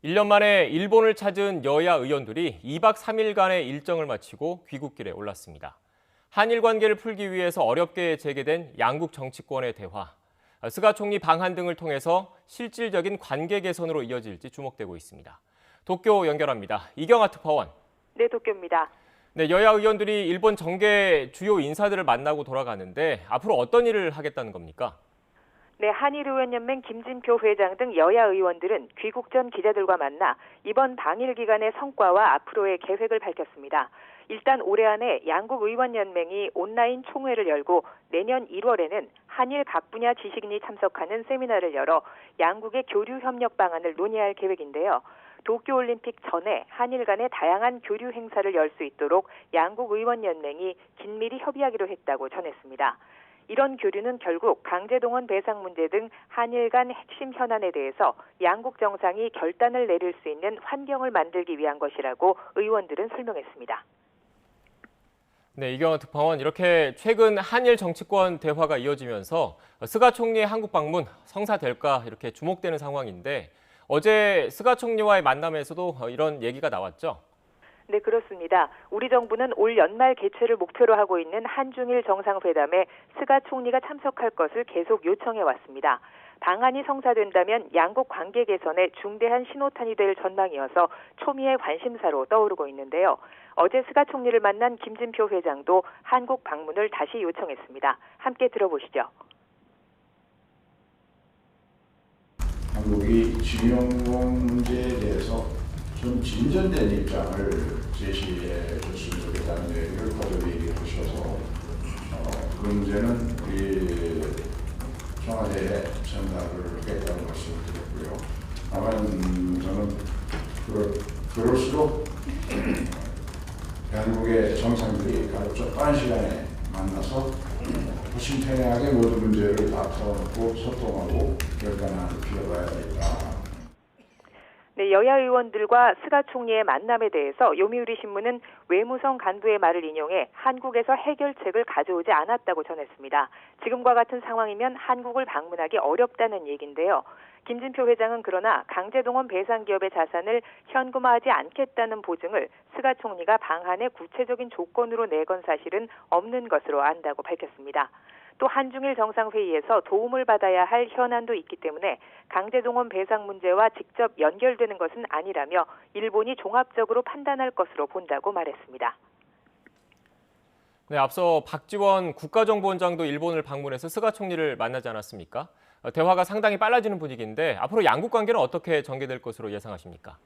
1년 만에 일본을 찾은 여야 의원들이 2박 3일간의 일정을 마치고 귀국길에 올랐습니다. 한일 관계를 풀기 위해서 어렵게 재개된 양국 정치권의 대화. 스가 총리 방한 등을 통해서 실질적인 관계 개선으로 이어질지 주목되고 있습니다. 도쿄 연결합니다. 이경아 특파원. 네, 도쿄입니다. 네, 여야 의원들이 일본 정계 주요 인사들을 만나고 돌아가는데 앞으로 어떤 일을 하겠다는 겁니까? 네, 한일의원연맹 김진표 회장 등 여야 의원들은 귀국 전 기자들과 만나 이번 방일 기간의 성과와 앞으로의 계획을 밝혔습니다. 일단 올해 안에 양국 의원연맹이 온라인 총회를 열고 내년 1월에는 한일 각 분야 지식인이 참석하는 세미나를 열어 양국의 교류 협력 방안을 논의할 계획인데요. 도쿄올림픽 전에 한일 간의 다양한 교류 행사를 열 수 있도록 양국 의원연맹이 긴밀히 협의하기로 했다고 전했습니다. 이런 교류는 결국 강제동원 배상 문제 등 한일 간 핵심 현안에 대해서 양국 정상이 결단을 내릴 수 있는 환경을 만들기 위한 것이라고 의원들은 설명했습니다. 네, 이경아 특파원. 이렇게 최근 한일 정치권 대화가 이어지면서 스가 총리의 한국 방문 성사될까 이렇게 주목되는 상황인데 어제 스가 총리와의 만남에서도 이런 얘기가 나왔죠? 네, 그렇습니다. 우리 정부는 올 연말 개최를 목표로 하고 있는 한중일 정상회담에 스가 총리가 참석할 것을 계속 요청해 왔습니다. 방안이 성사된다면 양국 관계 개선에 중대한 신호탄이 될 전망이어서 초미의 관심사로 떠오르고 있는데요. 어제 스가 총리를 만난 김진표 회장도 한국 방문을 다시 요청했습니다. 함께 들어보시죠. 한국이 징용공 문제에 대해서 좀 진전된 입장을 제시해 줬으면 좋겠다는 얘기를 거듭 얘기하셔서 그 문제는 우리 청와대에 전달을 하겠다는 말씀을 드렸고요. 다만 저는 그럴수록 양국의 정상들이 가장 적당한 시간에 만나서 허심탄회하게 모든 문제를 다 털어놓고 소통하고 결단할 필요가 있다. 네, 여야 의원들과 스가 총리의 만남에 대해서 요미우리 신문은 외무성 간부의 말을 인용해 한국에서 해결책을 가져오지 않았다고 전했습니다. 지금과 같은 상황이면 한국을 방문하기 어렵다는 얘기인데요. 김진표 회장은 그러나 강제동원 배상 기업의 자산을 현금화하지 않겠다는 보증을 스가 총리가 방한의 구체적인 조건으로 내건 사실은 없는 것으로 안다고 밝혔습니다. 또 한중일 정상회의에서 도움을 받아야 할 현안도 있기 때문에 강제동원 배상 문제와 직접 연결되는 것은 아니라며 일본이 종합적으로 판단할 것으로 본다고 말했습니다. 네, 앞서 박지원 국가정보원장도 일본을 방문해서 스가 총리를 만나지 않았습니까? 대화가 상당히 빨라지는 분위기인데 앞으로 양국 관계는 어떻게 전개될 것으로 예상하십니까?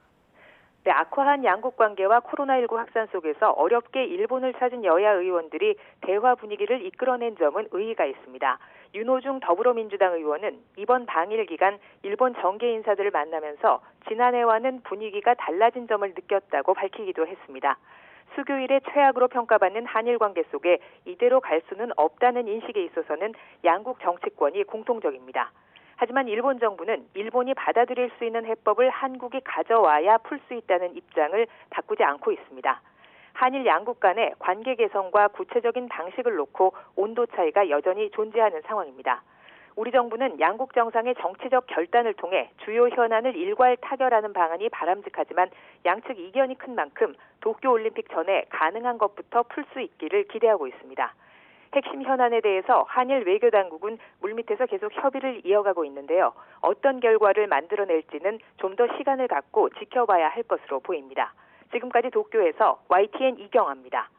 네, 악화한 양국 관계와 코로나19 확산 속에서 어렵게 일본을 찾은 여야 의원들이 대화 분위기를 이끌어낸 점은 의의가 있습니다. 윤호중 더불어민주당 의원은 이번 방일 기간 일본 정계 인사들을 만나면서 지난해와는 분위기가 달라진 점을 느꼈다고 밝히기도 했습니다. 수교일에 최악으로 평가받는 한일 관계 속에 이대로 갈 수는 없다는 인식에 있어서는 양국 정치권이 공통적입니다. 하지만 일본 정부는 일본이 받아들일 수 있는 해법을 한국이 가져와야 풀 수 있다는 입장을 바꾸지 않고 있습니다. 한일 양국 간의 관계 개선과 구체적인 방식을 놓고 온도 차이가 여전히 존재하는 상황입니다. 우리 정부는 양국 정상의 정치적 결단을 통해 주요 현안을 일괄 타결하는 방안이 바람직하지만 양측 이견이 큰 만큼 도쿄올림픽 전에 가능한 것부터 풀 수 있기를 기대하고 있습니다. 핵심 현안에 대해서 한일 외교당국은 물밑에서 계속 협의를 이어가고 있는데요. 어떤 결과를 만들어낼지는 좀 더 시간을 갖고 지켜봐야 할 것으로 보입니다. 지금까지 도쿄에서 YTN 이경아입니다.